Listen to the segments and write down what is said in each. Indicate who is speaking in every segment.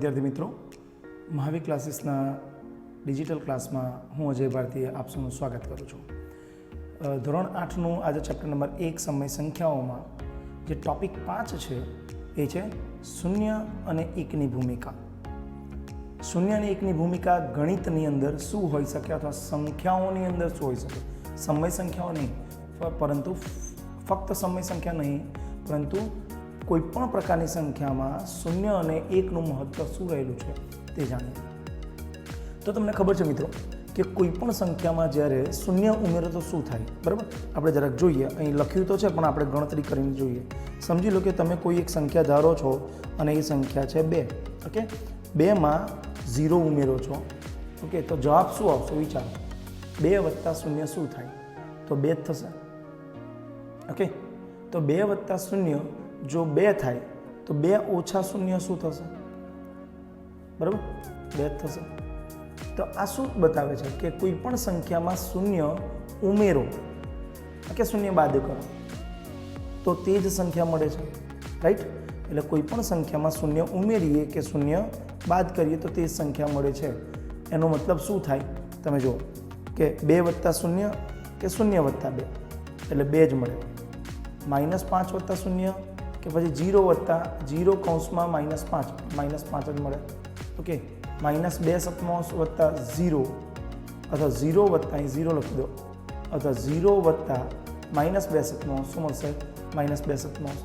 Speaker 1: વિદ્યાર્થી મિત્રો, મહાવીર ક્લાસીસના ડિજિટલ ક્લાસમાં હું અજય ભારતીએ આપ સૌનું સ્વાગત કરું છું. ધોરણ 8નું આજે ચેપ્ટર નંબર 1 સમય સંખ્યાઓમાં જે ટોપિક 5 છે એ છે શૂન્ય અને એકની ભૂમિકા. શૂન્ય અને એકની ભૂમિકા ગણિતની અંદર શું હોઈ શકે અથવા સંખ્યાઓની અંદર શું હોઈ શકે. સમય સંખ્યાઓ નહીં, પરંતુ ફક્ત સમય સંખ્યા નહીં, પરંતુ કોઈપણ પ્રકારની સંખ્યામાં શૂન્ય અને એકનું મહત્ત્વ શું રહેલું છે તે જાણીએ. તો તમને ખબર છે મિત્રો કે કોઈપણ સંખ્યામાં જ્યારે શૂન્ય ઉમેરો તો શું થાય, બરાબર? આપણે જરાક જોઈએ, અહીં લખ્યું તો છે પણ આપણે ગણતરી કરીને જોઈએ. સમજી લો કે તમે કોઈ એક સંખ્યા ધારો છો અને એ સંખ્યા છે 2. ઓકે, 2માં 0 ઉમેરો છો. ઓકે, તો જવાબ શું આવશે વિચારો. 2 વત્તા 0 શું થાય? તો 2 જ થશે. ઓકે, તો 2 વત્તા 0 જો 2 થાય તો 2 ઓછા 0 શું થશે? બરાબર, 2 જ થશે. તો આ શું બતાવે છે કે કોઈ પણ સંખ્યામાં શૂન્ય ઉમેરો કે શૂન્ય બાદ કરો તો તે જ સંખ્યા મળે છે, રાઈટ? એટલે કોઈ પણ સંખ્યામાં શૂન્ય ઉમેરીએ કે શૂન્ય બાદ કરીએ તો તે જ સંખ્યા મળે છે. એનો મતલબ શું થાય તમે જુઓ કે 2 વત્તા 0 કે 0 વત્તા 2 એટલે 2 જ મળે. -5 વત્તા 0 કે પછી 0 વત્તા 0 કૌંસમાં -5 -5 જ મળે. ઓકે, -2 સપ્તમાંશ વત્તા 0 અથવા 0 વત્તા અહીં 0 લખી દો અથવા 0 વત્તા -2 સપ્તમાંશ શું મળશે? -2 સપ્તમાંશ.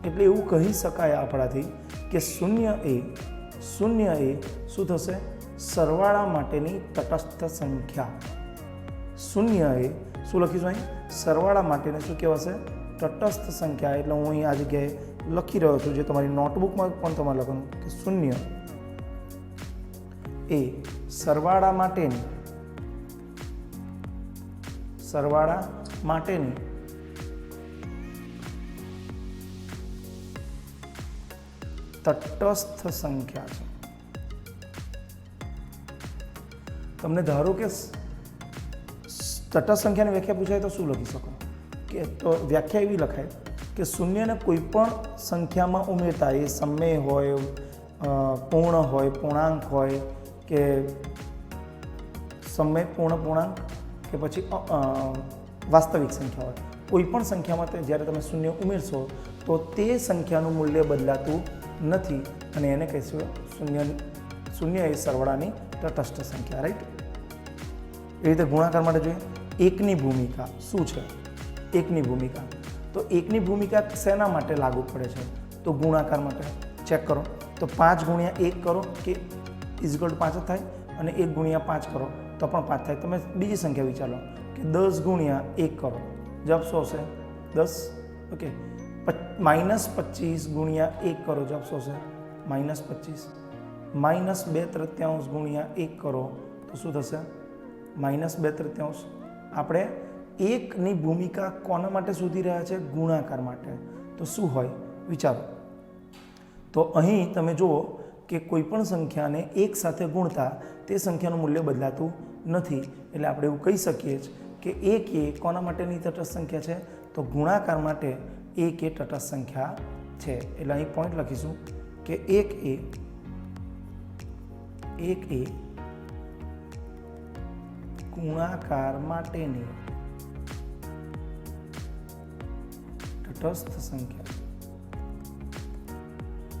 Speaker 1: એટલે એવું કહી શકાય આપણાથી કે શૂન્ય એ શું થશે? સરવાળા માટેની તટસ્થ સંખ્યા. શૂન્ય એ શું લખીશું અહીં? સરવાળા માટેને શું કહેવાશે? તટસ્થ સંખ્યા. એટલે હું અહીં આ જગ્યાએ લખી રહ્યો છું, જે તમારી નોટબુકમાં પણ તમારે લખવાનું કે શૂન્ય એ સરવાળા માટેની તટસ્થ સંખ્યા છે. તમને ધારો કે તટસ્થ સંખ્યાની વ્યાખ્યા પૂછાય તો શું લખી શકો? કે તો વ્યાખ્યા એવી લખાય કે શૂન્યને કોઈ પણ સંખ્યામાં ઉમેરતા, એ સમય હોય, પૂર્ણ હોય, પૂર્ણાંક હોય કે સમય પૂર્ણ પૂર્ણાંક કે પછી વાસ્તવિક સંખ્યા હોય, કોઈ પણ સંખ્યામાં જ્યારે તમે શૂન્ય ઉમેરશો તો તે સંખ્યાનું મૂલ્ય બદલાતું નથી અને એને કહીશું શૂન્ય એ સરવાળાની તટસ્થ સંખ્યા, રાઈટ? એ રીતે ગુણાકાર માટે જોઈએ એકની ભૂમિકા શું છે? એકની ભૂમિકા તો એકની ભૂમિકા શેના માટે લાગુ પડે છે? તો ગુણાકાર માટે. ચેક કરો તો 5 ગુણ્યા 1 કરો કે = 5 જ થાય અને 1 ગુણ્યા 5 કરો તો પણ 5 થાય. તમે બીજી સંખ્યા વિચારો કે 10 ગુણ્યા 1 કરો, જવાબ શું આવશે? 10. ઓકે, -25 ગુણ્યા 1 કરો, જવાબ શું આવશે? -25. -2/3 ગુણ્યા 1 કરો તો શું થશે? -2/3. આપણે એકની ભૂમિકા કોના માટે શોધી રહ્યા છે? ગુણાકાર માટે. તો શું હોય વિચારો. તો અહીં તમે જુઓ કે કોઈ પણ સંખ્યાને એક સાથે ગુણતા તે સંખ્યાનું મૂલ્ય બદલાતું નથી. એટલે આપણે એવું કહી શકીએ કે એક એ કોના માટેની તટસ્થ સંખ્યા છે? તો ગુણાકાર માટે એક એ તટસ્થ સંખ્યા છે. એટલે અહીં પોઈન્ટ લખીશું કે એક એ ગુણાકાર માટેની તટસ્થ સંખ્યા.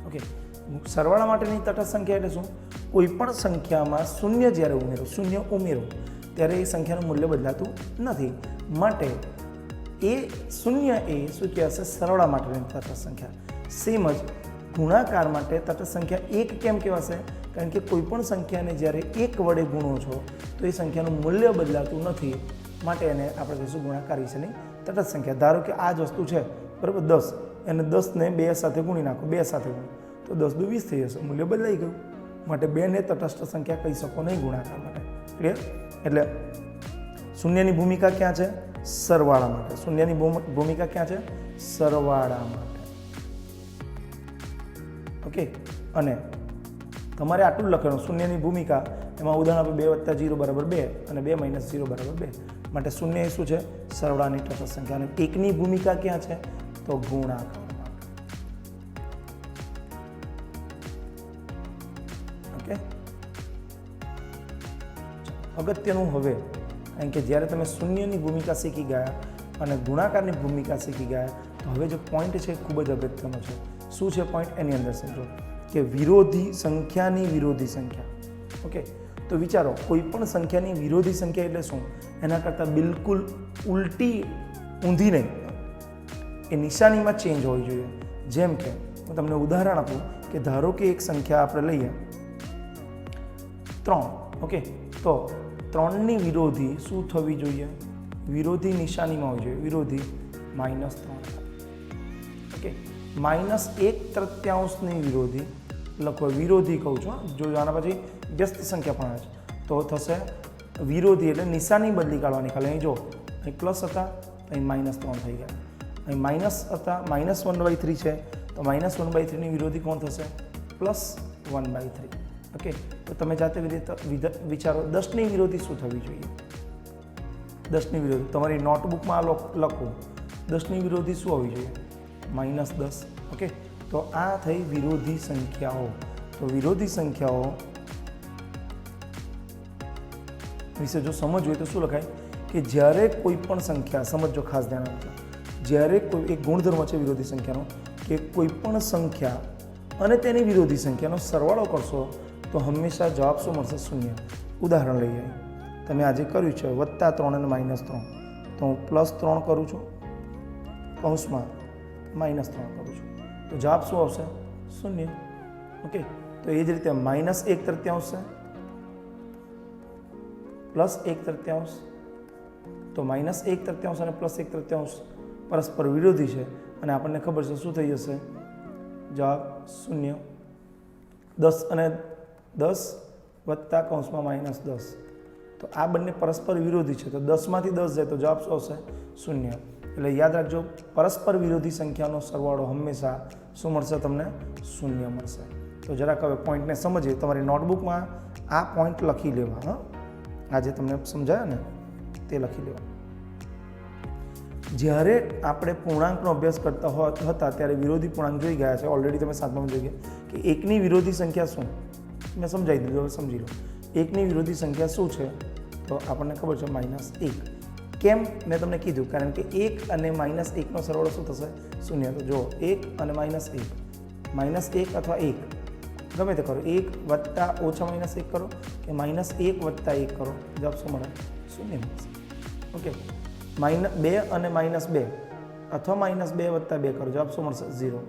Speaker 1: ઓકે, સરવાળા માટેની તટસ્થ સંખ્યા એટલે શું? કોઈ પણ સંખ્યામાં શૂન્ય જ્યારે ઉમેરો ત્યારે એ સંખ્યાનું મૂલ્ય બદલાતું નથી. માટે એ શૂન્ય એ શું કહેવાશે? સરવાળા માટેની તટસ્થ સંખ્યા. સેમ જ ગુણાકાર માટે તટસ્થ સંખ્યા 1 કેમ કહેવાશે? કારણ કે કોઈ પણ સંખ્યાને જ્યારે 1 વડે ગુણો છો તો એ સંખ્યાનું મૂલ્ય બદલાતું નથી. માટે એને આપણે કહીશું ગુણાકાર વિશેની તટસ્થ સંખ્યા. ધારો કે આ જ વસ્તુ છે, બરાબર, 10, એને 10ને 2 સાથે ગુણી નાખો, 2 સાથે ગુણો તો 10 દુ 20 થઈ જશે, મૂલ્ય બદલાઈ ગયું. માટે 2ને તટસ્થ સંખ્યા કહી શકો નહીં ગુણાકાર માટે. ક્લિયર? એટલે શૂન્યની ભૂમિકા ક્યાં છે? સરવાળા માટે. શૂન્યની ભૂમિકા ક્યાં છે? સરવાળા માટે. ઓકે, અને તમારે આટલું લખવાનું શૂન્યની ભૂમિકા. એમાં ઉદાહરણ આપે 2 વત્તા 0 બરાબર 2 અને 2 - 0 બરાબર 2. માટે શૂન્ય એ શું છે? સરવાળાની તટસ્થ સંખ્યા. અને એકની ભૂમિકા ક્યાં છે? તો ગુણાકાર. અગત્યનું હવે, કારણ કે જ્યારે તમે શૂન્યની ભૂમિકા શીખી ગયા અને ગુણાકારની ભૂમિકા શીખી ગયા, તો હવે જે પોઈન્ટ છે એ ખૂબ જ અગત્યનો છે. શું છે પોઈન્ટ? એની અંદર સમજો કે વિરોધી સંખ્યાની વિરોધી સંખ્યા. ઓકે, તો વિચારો કોઈ પણ સંખ્યાની વિરોધી સંખ્યા એટલે શું? એના કરતાં બિલકુલ ઉલટી, ઊંધી નહીં, એ નિશાનીમાં ચેન્જ હોવી જોઈએ. જેમ કે હું તમને ઉદાહરણ આપું કે ધારો કે એક સંખ્યા આપણે લઈએ 3. ઓકે, તો 3ની વિરોધી શું થવી જોઈએ? વિરોધી નિશાનીમાં હોવી જોઈએ, વિરોધી -3. ઓકે, -1/3 વિરોધી લખો, વિરોધી કહું છું. જો આના પછી વ્યસ્ત સંખ્યા પણ આવે છે તો થશે વિરોધી, એટલે નિશાની બદલી કાઢવાની. ખાલી અહીં જો, અહીં પ્લસ હતા, અહીં -3 થઈ ગયા. અહીં માઇનસ હતા, -1/3 છે, તો -1/3ની વિરોધી કોણ થશે? +1/3. ઓકે, તો તમે જાતે વિચારો 10ની વિરોધી શું થવી જોઈએ? 10ની વિરોધી તમારી નોટબુકમાં લખો, 10ની વિરોધી શું હોવી જોઈએ? -10. ઓકે, તો આ થઈ વિરોધી સંખ્યાઓ. તો વિરોધી સંખ્યાઓ વિશે જો સમજવું હોય તો શું લખાય કે જ્યારે કોઈ પણ સંખ્યા, સમજો, ખાસ ધ્યાન આપજો, જ્યારે કોઈ એક ગુણધર્મ છે વિરોધી સંખ્યાનો કે કોઈ પણ સંખ્યા અને તેની વિરોધી સંખ્યાનો સરવાળો કરશો તો હંમેશા જવાબ શું મળશે? 0. ઉદાહરણ લઈએ, તમે આજે કર્યું છે +3 અને -3, તો હું +3 કરું છું, કૌંસમાં -3 કરું છું, તો જવાબ શું આવશે? 0. ઓકે, તો એ જ રીતે -1/3 છે, +1/3, તો -1/3 અને +1/3 પરસ્પર વિરોધી છે અને આપણને ખબર છે શું થઈ જશે? જવાબ 0. 10 અને 10 વત્તા કૌંસમાં -10, તો આ બંને પરસ્પર વિરોધી છે, તો 10માંથી 10 જાય તો જવાબ શું આવશે? 0. એટલે યાદ રાખજો, પરસ્પર વિરોધી સંખ્યાનો સરવાળો હંમેશા શું મળશે તમને? 0 મળશે. તો જરાક હવે પોઈન્ટને સમજીએ. તમારી નોટબુકમાં આ પોઈન્ટ લખી લેવા. હા, આજે તમને સમજાયા ને તે લખી લેવા. જ્યારે આપણે પૂર્ણાંકનો અભ્યાસ કરતા હતા ત્યારે વિરોધી પૂર્ણાંક જોઈ ગયા છે. ઓલરેડી તમે 7મામાં જોઈ ગયા કે 1ની વિરોધી સંખ્યા શું? મેં સમજાવી દીધું, હવે સમજી લો. 1ની વિરોધી સંખ્યા શું છે? તો આપણને ખબર છે -1. કેમ? મેં તમને કીધું, કારણ કે 1 અને -1નો સરવાળો શું થશે? 0. તો જો 1 અને -1, -1 અથવા 1 ગમે તે કરો, 1 વત્તા -1 કરો કે -1 વત્તા 1 કરો, જવાબ શું મળે? 0 મળશે. ઓકે, -2 અને -2 અથવા -2 વત્તા 2 કરો, જવાબ શું મળશે? 0.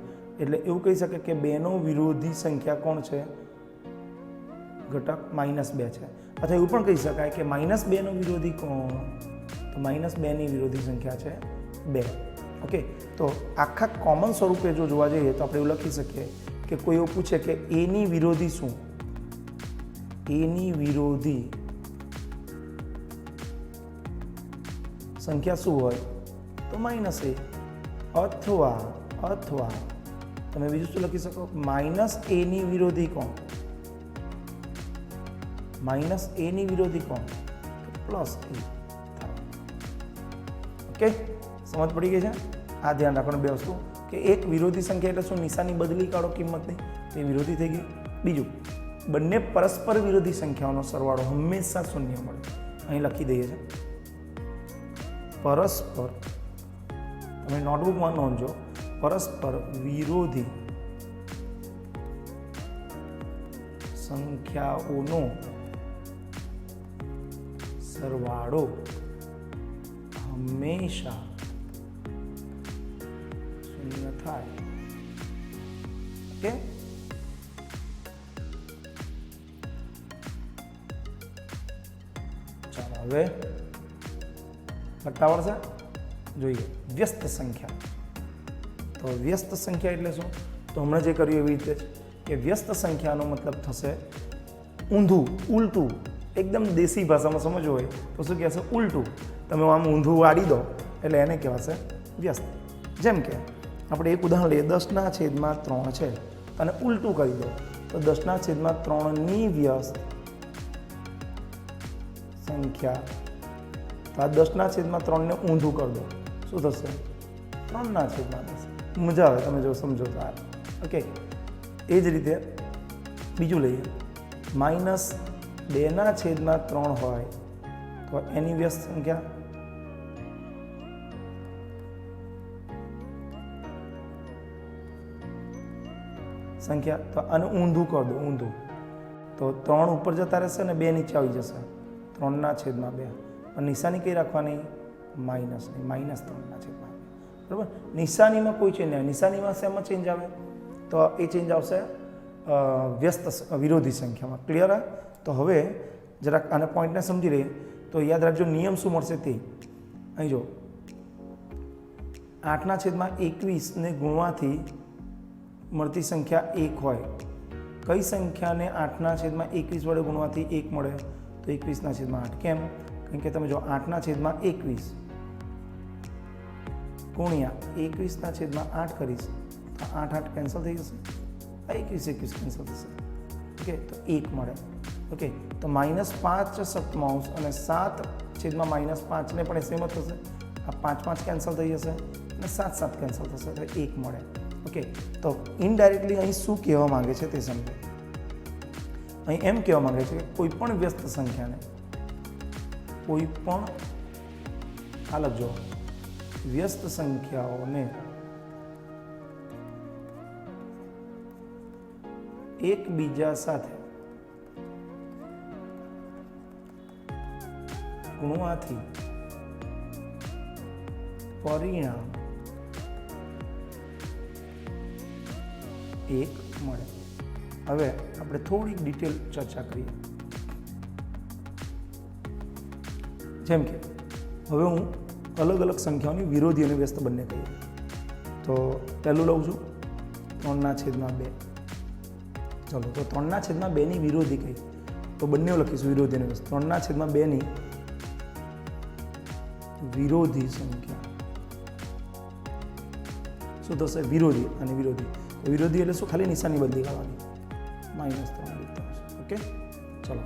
Speaker 1: એટલે એવું કહી શકે કે 2નો વિરોધી સંખ્યા કોણ છે? ઘટક -2 છે. અથવા એવું પણ કહી શકાય કે -2નો વિરોધી કોણ? તો -2ની વિરોધી સંખ્યા છે 2. ઓકે, તો આખા કોમન સ્વરૂપે જો જોવા જઈએ તો આપણે એવું લખી શકીએ કે કોઈ એવું પૂછે કે એની વિરોધી શું? એની વિરોધી સંખ્યા શું હોય? તો -1. અથવા તમે બીજું શું લખી શકો? -aની વિરોધી કોણ? -aની વિરોધી કોણ? +a. ઓકે, સમજ પડી ગઈ છે? આ ધ્યાન રાખવાનું બે વસ્તુ કે એક વિરોધી સંખ્યા એટલે શું? નિશાની બદલી કાઢો કિંમતની, તે વિરોધી થઈ ગઈ. બીજું, બંને પરસ્પર વિરોધી સંખ્યાઓનો સરવાળો હંમેશા 0 મળે. અહીં લખી દઈએ છીએ પરસ્પર, તમે નોટબુકમાં નોંધજો, પરસ્પર વિરોધી સંખ્યાઓનો સરવાળો હંમેશા 0 થાય. ઓકે, ચાલો હવે લખતા આવડશે? જોઈએ વ્યસ્ત સંખ્યા. તો વ્યસ્ત સંખ્યા એટલે શું? તો હમણાં જે કર્યું એવી રીતે જ કે વ્યસ્ત સંખ્યાનો મતલબ થશે ઊંધું, ઉલટું. એકદમ દેશી ભાષામાં સમજવું હોય તો શું કહેશે? ઉલટું. તમે આમ ઊંધું વાળી દો એટલે એને કહેવાશે વ્યસ્ત. જેમ કે આપણે એક ઉદાહરણ લઈએ, 10/3 છે અને ઉલટું કરી દો તો 10/3ની વ્યસ્ત સંખ્યા. તો આ 10/3ને ઊંધું કરી દો, શું થશે? 3/10. મજા આવે તમે જો સમજો તો. ઓકે, એ જ રીતે બીજું લઈએ, -2/3 હોય તો એની વ્યસ્ત સંખ્યા તો આને ઊંધું કરી દો, ઊંધું. તો 3 ઉપર જતા રહેશે ને 2 નીચે આવી જશે. 3/2. અને નિશાની કઈ રાખવાની? માઇનસની, -3/2. બરાબર. નિશાનીમાં કોઈ ચેન્જ આવે. નિશાનીમાં શેમાં ચેન્જ આવે? તો એ ચેન્જ આવશે વ્યસ્ત વિરોધી સંખ્યામાં. ક્લિયર? તો હવે જરાક આને પોઈન્ટને સમજી લઈએ. તો યાદ રાખજો નિયમ શું મળશે તે. અહીં જો 8/21 ને ગુણવાથી મળતી સંખ્યા 1 હોય. કઈ સંખ્યાને 8/21 વડે ગુણવાથી 1 મળે? તો 21/8. કેમ? કારણ કે તમે જો 8/21 ગુણ્યા 21/8 કરીશ તો 8 કેન્સલ થઈ જશે. 21 કેન્સલ થશે. ઓકે, તો 1 મળે. ઓકે, તો -5/7 અને 7/-5 ને પણ સેમ જ થશે. આ 5 કેન્સલ થઈ જશે અને 7 કેન્સલ થશે, તો 1 મળે. ઓકે, તો ઇનડાયરેક્ટલી અહીં શું કહેવા માંગે છે તે સમજો. અહીં એમ કહેવા માંગે છે કે કોઈ પણ વ્યસ્ત સંખ્યાને, કોઈ પણ આ લખજો, વ્યસ્ત સંખ્યાઓને એકબીજા સાથે ગુણવાથી પરિણામ 1 મળે. હવે આપણે થોડીક ડિટેલ ચર્ચા કરીએ. જેમ કે હવે હું અલગ અલગ સંખ્યાઓની વિરોધી અને વ્યસ્ત બંને કહીએ. તો પહેલું લઉં છું 3/2. ચલો, તો 3/2 ની વિરોધી કઈ? તો બંને લખીશું વિરોધી અને વ્યસ્ત. 3/2 ની વિરોધી સંખ્યા શું થશે? વિરોધી અને વિરોધી. વિરોધી એટલે શું? ખાલી નિશાની બદલી કરવાની. -3. ઓકે, ચલો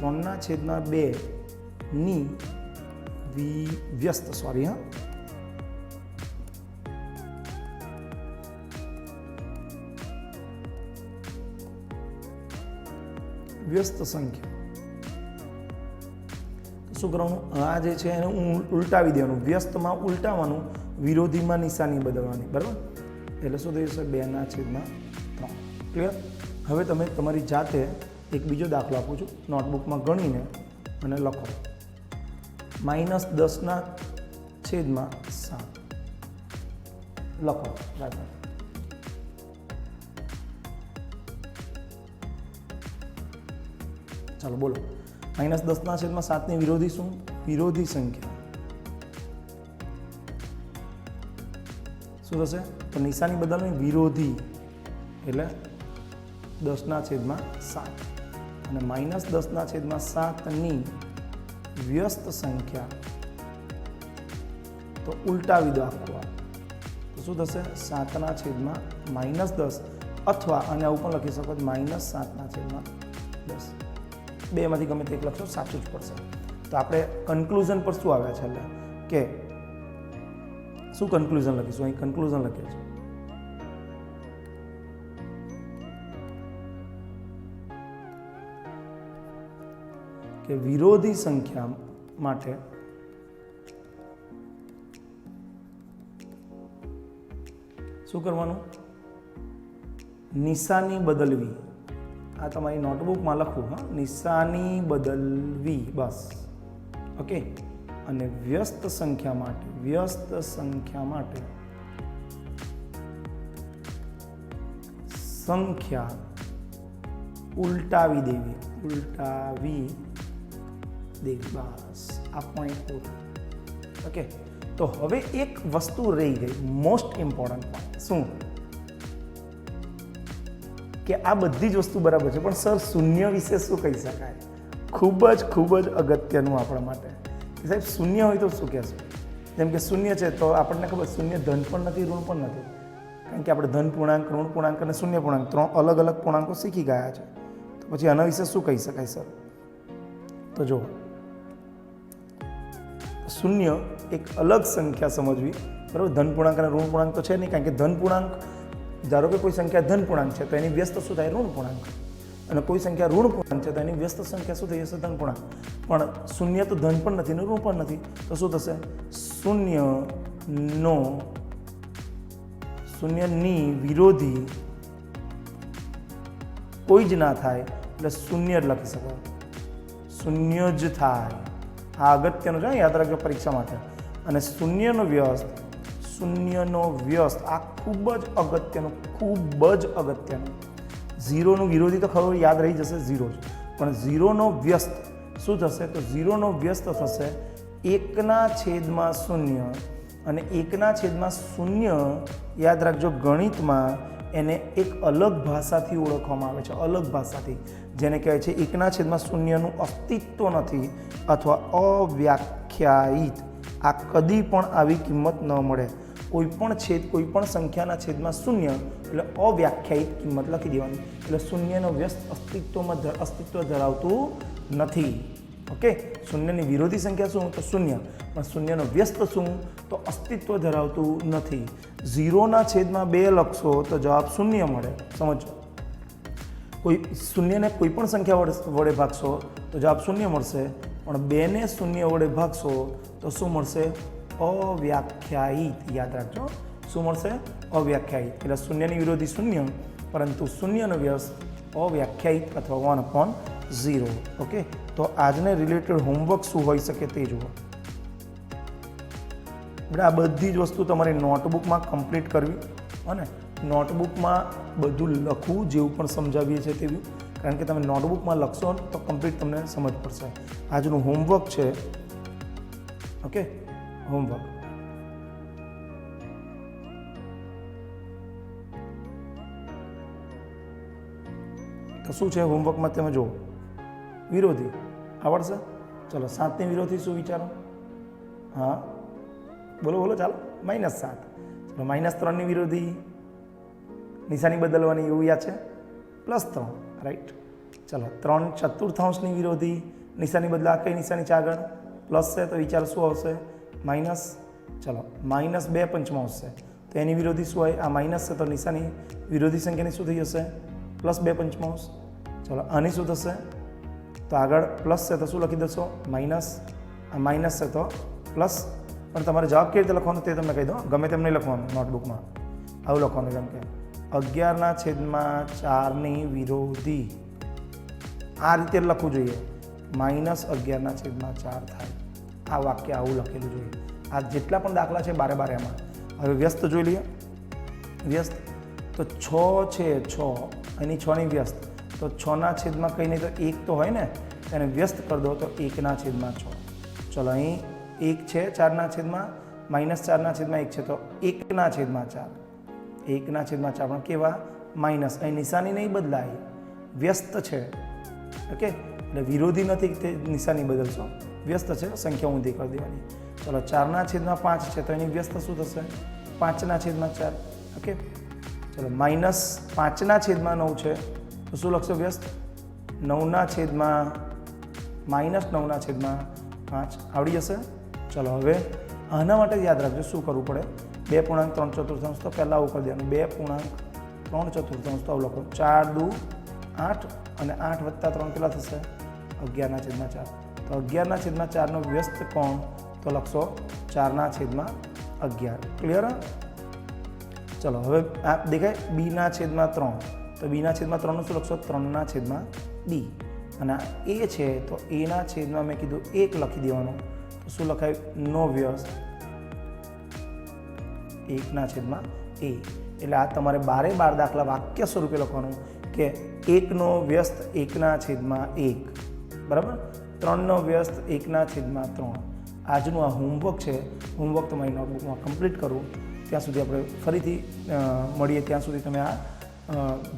Speaker 1: 3/2 ની વ્યસ્ત વ્યસ્ત સંખ્યા. શું કરવાનું? આ જે છે એને ઉલટાવી દેવાનું. વ્યસ્તમાં ઉલટાવવાનું, વિરોધીમાં નિશાની બદલવાની. બરાબર? એટલે શું થઈ જશે? 2/3. ક્લિયર? હવે તમે તમારી જાતે એક બીજો દાખલો આપું છું, નોટબુકમાં ગણીને અને લખો. -10/7 લખો. ચાલો બોલો. -10/7 ની વિરોધી શું? વિરોધી સંખ્યા શું થશે? તો નિશાની બદલવાની, વિરોધી એટલે 10/7 અને -10/7 ની વ્યસ્ત સંખ્યા. તો ઉલટાવી દો આખું. તો શું થશે? 7/-10 અથવા અને આવું પણ લખી શકો -7/10. બેમાંથી ગમે તે એક લખશો, સાચું જ પડશે. તો આપણે કન્ક્લુઝન પર શું આવ્યા છે? એટલે કે શું કન્ક્લુઝન લખીશું? અહીં કન્ક્લુઝન લખીએ છીએ કે વિરોધી સંખ્યા માટે શું કરવાનું? નિશાની બદલવી. આ તમારી નોટબુકમાં લખવું. હા, નિશાની બદલવી, બસ. ઓકે. અને વ્યસ્ત સંખ્યા માટે સંખ્યા ઉલટાવી દેવી. બસ, આ પોઈન્ટ પૂરો. ઓકે, તો હવે એક વસ્તુ રહી ગઈ, મોસ્ટ ઇમ્પોર્ટન્ટ પોઈન્ટ. શું? કે આ બધી જ વસ્તુ બરાબર છે, પણ સર શૂન્ય વિશે શું કહી શકાય? ખૂબ જ અગત્યનું આપણા માટે. સાહેબ શૂન્ય હોય તો શું કહેશું? જેમ કે શૂન્ય છે તો આપણને ખબર, શૂન્ય ધન પણ નથી, ઋણ પણ નથી. કારણ કે આપણે ધન પૂર્ણાંક, ઋણ પૂર્ણાંક અને શૂન્ય પૂર્ણાંક 3 અલગ અલગ પૂર્ણાંકો શીખી ગયા છે. તો પછી આના વિશે શું કહી શકાય સર? તો જો શૂન્ય એક અલગ સંખ્યા સમજવી. બરાબર? ધન પૂર્ણાંક અને ઋણ પૂર્ણાંક તો છે નહીં. કારણ કે ધન પૂર્ણાંક, ધારો કે કોઈ સંખ્યા ધન પૂર્ણાંક છે તો એની વ્યસ્ત શું થાય? ઋણ પૂર્ણાંક. અને કોઈ સંખ્યા ઋણ પૂર્ણાંક છે તો એની વ્યસ્ત સંખ્યા શું થઈ જશે? ધન પૂર્ણાંક. પણ શૂન્ય તો ધન પણ નથી ને ઋણ પણ નથી, તો શું થશે? શૂન્યની વિરોધી કોઈ જ ના થાય એટલે શૂન્ય જ લખી શકાય. શૂન્ય જ થાય. આ અગત્યનું છે, યાદ રાખજો પરીક્ષા માટે. અને શૂન્યનો વ્યસ્ત આ ખૂબ જ અગત્યનું, ખૂબ જ અગત્યનું. ઝીરોનું વિરોધી તો ખબર યાદ રહી જશે, ઝીરો જ. પણ ઝીરોનો વ્યસ્ત શું થશે? તો ઝીરોનો વ્યસ્ત થશે 1/0. અને 1/0 યાદ રાખજો ગણિતમાં એને એક અલગ ભાષાથી ઓળખવામાં આવે છે, અલગ ભાષાથી, જેને કહેવાય છે 1/0નું અસ્તિત્વ નથી અથવા અવ્યાખ્યાયિત. આ કદી પણ આવી કિંમત ન મળે. કોઈ પણ સંખ્યાના છેદમાં શૂન્ય એટલે અવ્યાખ્યાયિત કિંમત લખી દેવાની. એટલે શૂન્યનો વ્યસ્ત અસ્તિત્વ ધરાવતું નથી. ઓકે, શૂન્યની વિરોધી સંખ્યા શું? તો શૂન્ય. પણ શૂન્યનો વ્યસ્ત શું? તો અસ્તિત્વ ધરાવતું નથી. 0/2 લખશો તો જવાબ શૂન્ય મળે. સમજો, શૂન્યને કોઈ પણ સંખ્યા વડે ભાગશો તો જવાબ શૂન્ય મળશે. પણ 2ને શૂન્ય વડે ભાગશો તો શું મળશે? અવ્યાખ્યાયિત. યાદ રાખજો, શું મળશે? અવ્યાખ્યાયિત. એટલે શૂન્યની વિરોધી શૂન્ય, પરંતુ શૂન્યનો વ્યસ્ત અવ્યાખ્યાયિત અથવા 1/0. ઓકે, તો આજને રિલેટેડ હોમવર્ક શું હોઈ શકે તે જુઓ. એટલે આ બધી જ વસ્તુ તમારી નોટબુકમાં કમ્પ્લીટ કરવી અને નોટબુકમાં બધું લખવું, જેવું પણ સમજાવીએ છીએ તેવું. કારણ કે તમે નોટબુકમાં લખશો તો કમ્પ્લીટ તમને સમજ પડશે. આજનું હોમવર્ક છે, ઓકે, હોમવર્ક. તો શું છે હોમવર્કમાં? તમે જુઓ, વિરોધી આવડશે? ચલો, 7ની વિરોધી શું વિચારો? હા, બોલો, ચાલો. -7. ચલો, -3ની વિરોધી નિશાની બદલવાની, એવું યાદ છે? +3. રાઈટ. ચલો, 3/4ની વિરોધી નિશાની બદલા, કઈ નિશાની છે આગળ? પ્લસ છે, તો વિચારો શું આવશે? માઇનસ. ચલો, -2/5 છે તો એની વિરોધી શું હોય? આ માઇનસ છે તો નિશાની વિરોધી સંખ્યાની શું થઈ જશે? +2/5. ચલો, આની શું થશે? તો આગળ પ્લસ છે તો શું લખી દેશો? માઇનસ. આ માઇનસ છે તો પ્લસ. પણ તમારે જવાબ કેવી રીતે લખવાનો તે તમને કહી દો. ગમે તેમ નહીં લખવાનું નોટબુકમાં, આવું લખવાનું. જેમ કે 11/4ની વિરોધી, આ રીતે લખવું જોઈએ. -11/4 થાય. આ વાક્ય આવું લખેલું જોઈએ. આ જેટલા પણ દાખલા છે બારે એમાં. હવે વ્યસ્ત જોઈ લઈએ. વ્યસ્ત તો 6 છે, 6 એની 6ની વ્યસ્ત. તો 6/, કંઈ નહીં તો 1 તો હોય ને, એને વ્યસ્ત કરી દો તો 1/6. ચલો, અહીં 1 છે 4/, -4/1 છે તો 1/4. 1/4 પણ કેવા? માઇનસ. અહીં નિશાની નહીં બદલાય, વ્યસ્ત છે. ઓકે, એટલે વિરોધી નથી તે નિશાની બદલશો, વ્યસ્ત છે, સંખ્યા ઊંધી કરી દેવાની. ચલો, 4/5 છે તો એની વ્યસ્ત શું થશે? 5/4. ઓકે, ચલો, -5/9 છે તો શું લખશો વ્યસ્ત? 9/, -9/5. આવડી જશે? ચલો, હવે આના માટે યાદ રાખજો શું કરવું પડે. 2.3/4 તો પહેલાં આવું કરી દેવાનું. 2.3/4 તો આવું લખો. 4 × 2 = 8 અને 8 + 3 કેટલા થશે? 11/4. તો 11/4નો વ્યસ્ત કોણ? તો લખશો 4/11. ક્લિયર? ચલો, હવે આ દેખાય B/3. તો B/3નું શું લખશો? 3/B. અને એ છે તો A/, મેં કીધું 1 લખી દેવાનું. તો શું લખાય? નો વ્યસ્ત 1/A. એટલે આ તમારે 12 દાખલા વાક્ય સ્વરૂપે લખવાનું કે 1નો વ્યસ્ત 1/1. બરાબર? 3નો વ્યસ્ત 1/3. આજનું આ હોમવર્ક છે. હોમવર્ક તમારી નોટબુકમાં કમ્પ્લીટ કરવું. ત્યાં સુધી આપણે ફરીથી મળીએ. ત્યાં સુધી તમે આ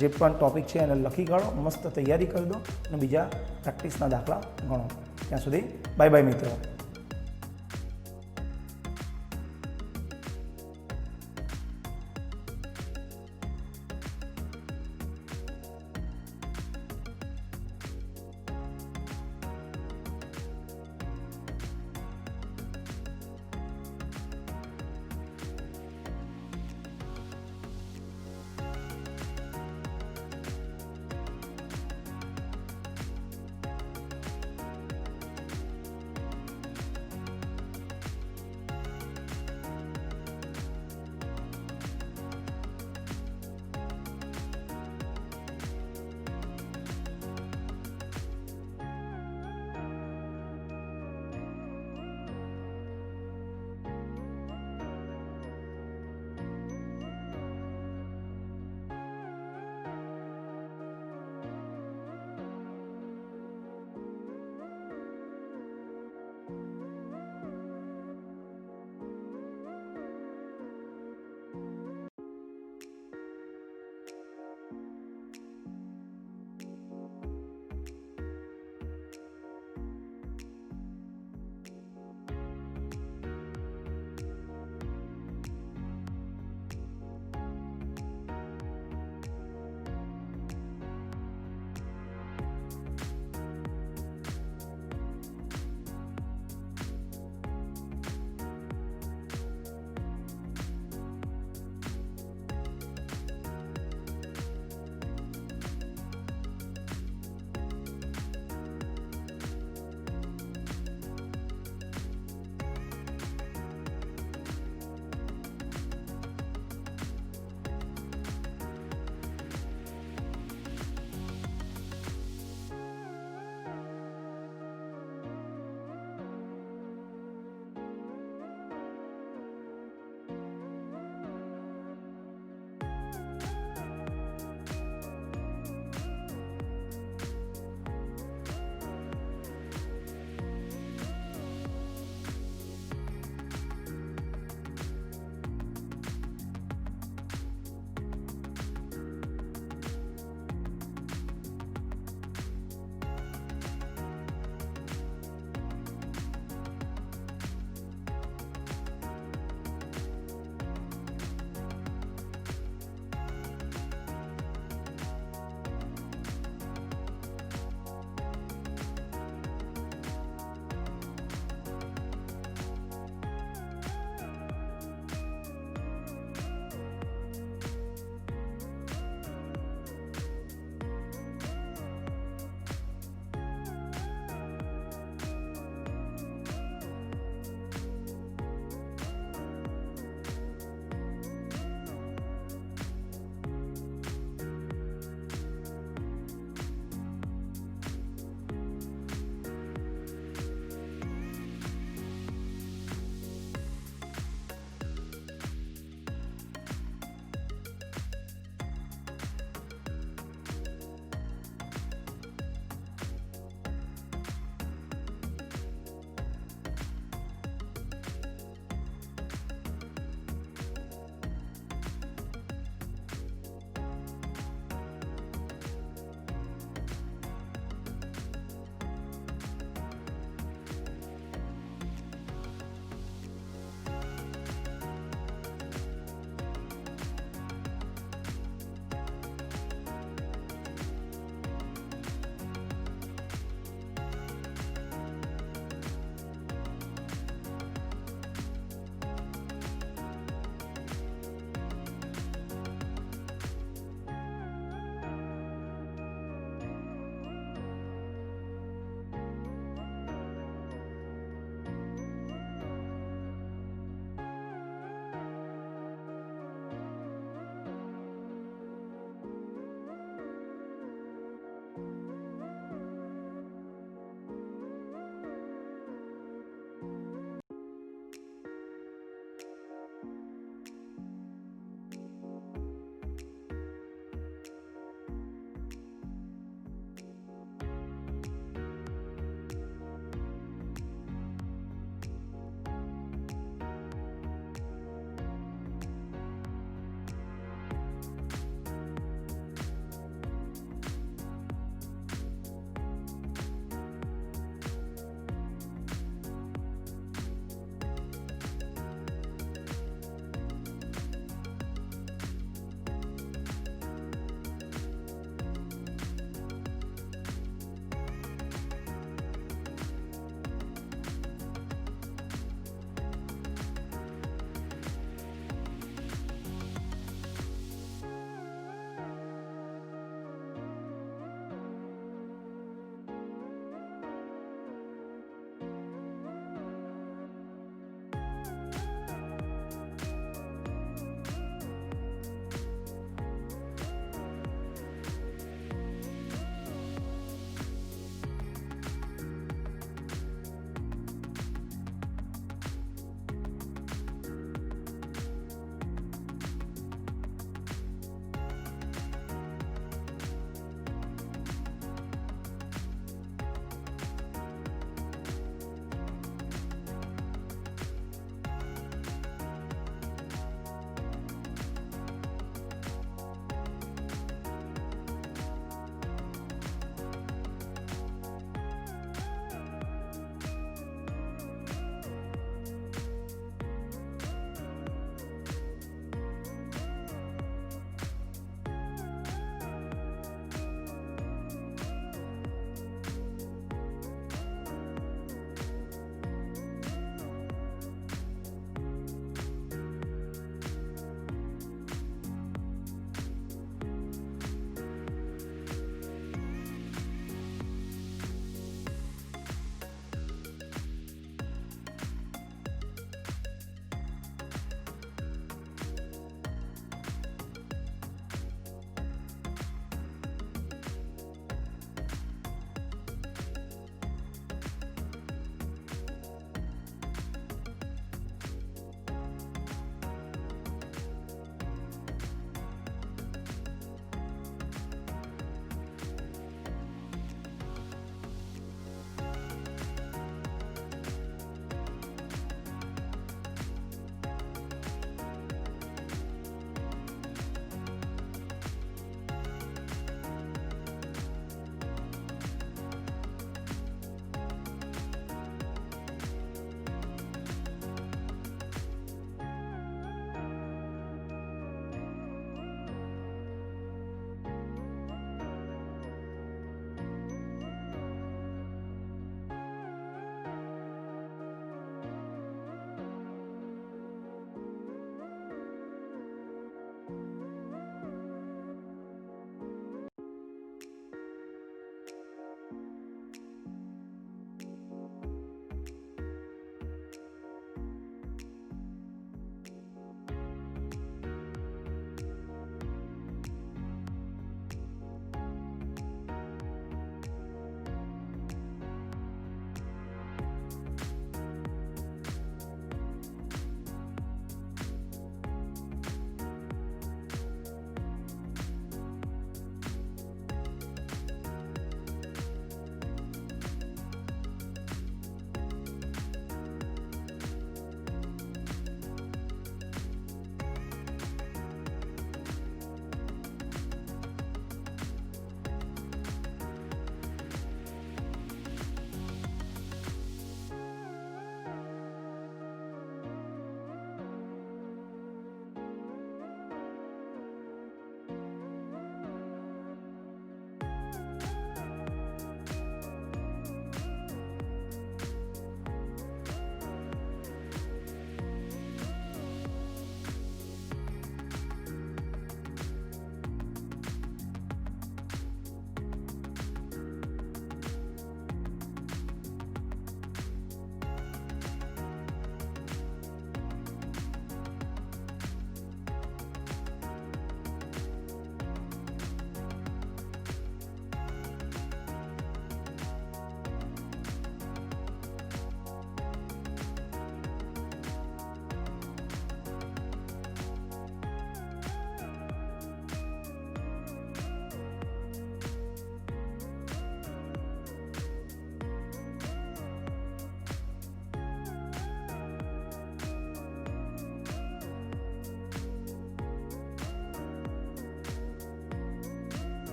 Speaker 1: જે પણ ટૉપિક છે એને લખી કાઢો, મસ્ત તૈયારી કરી દો અને બીજા પ્રેક્ટિસના દાખલા ગણો. ત્યાં સુધી બાય મિત્રો.